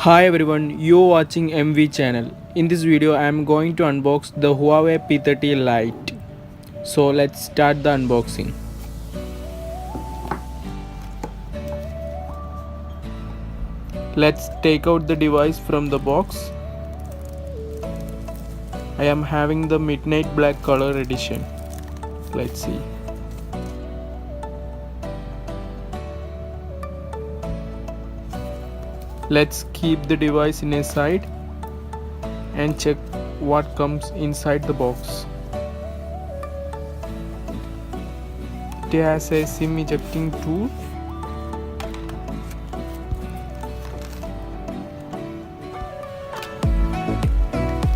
Hi everyone, you're watching MV channel. In this video I am going to unbox the Huawei P30 Lite. So let's start the unboxing. Let's take out the device from the box. I am having the midnight black color edition. Let's see. Let's keep the device in a side and check what comes inside the box. It has a SIM ejecting tool,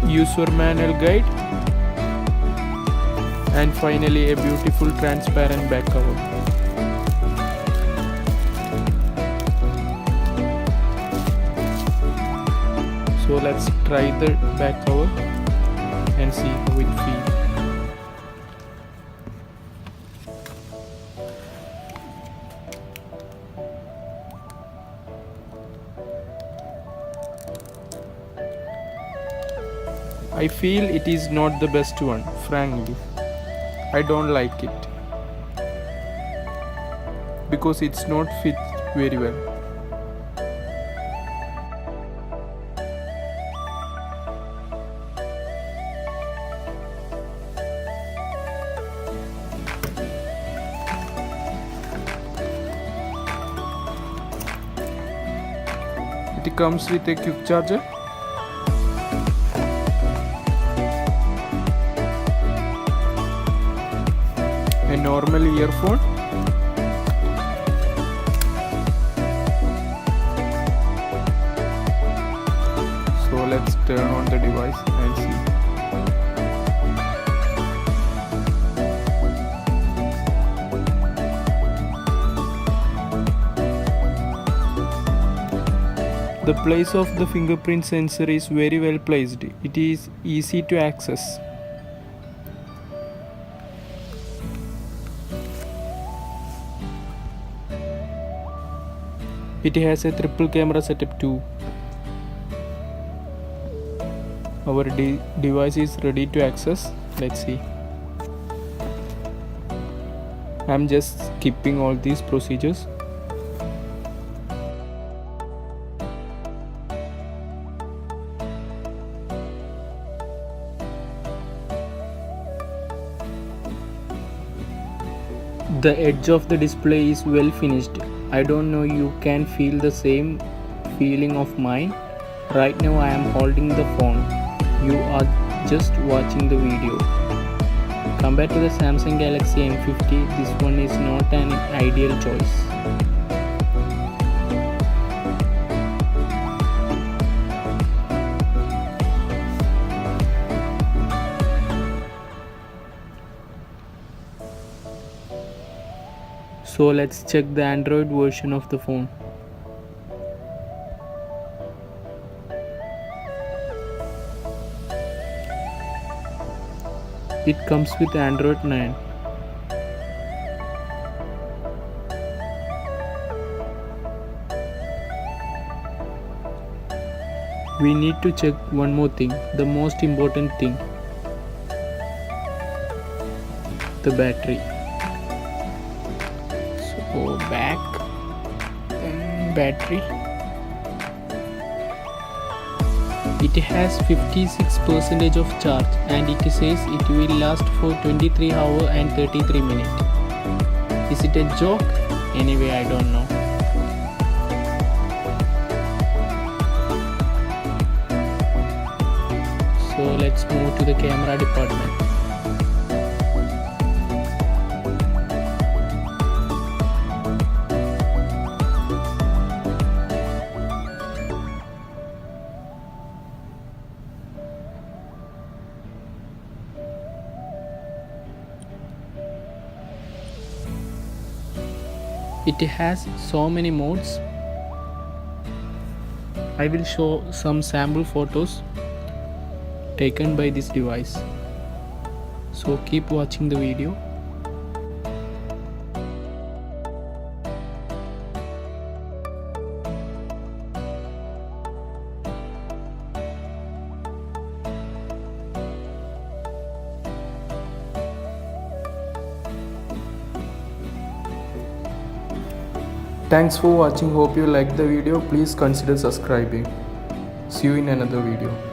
user manual guide, and finally a beautiful transparent back cover. So let's try the back cover and see how it feels. I feel it is not the best one, frankly. I don't like it because it's not fit very well. It comes with a quick charger, a normal earphone, so let's turn on the device and see. The place of the fingerprint sensor is very well placed. It is easy to access. It has a triple camera setup too. Our device is ready to access. Let's see. I'm just skipping all these procedures. The edge of the display is well finished. I don't know you can feel the same feeling of mine. Right now I am holding the phone. You are just watching the video. Compared to the Samsung Galaxy M50, this one is not an ideal choice. So let's check the Android version of the phone. It comes with Android 9. We need to check one more thing, the most important thing, the battery. So back, then battery. It has 56% of charge and it says it will last for 23 hours and 33 minutes. Is it a joke? Anyway, I don't know. So let's move to the camera department. It has so many modes. I will show some sample photos taken by this device. So keep watching the video. Thanks for watching. Hope you liked the video. Please consider subscribing. See you in another video.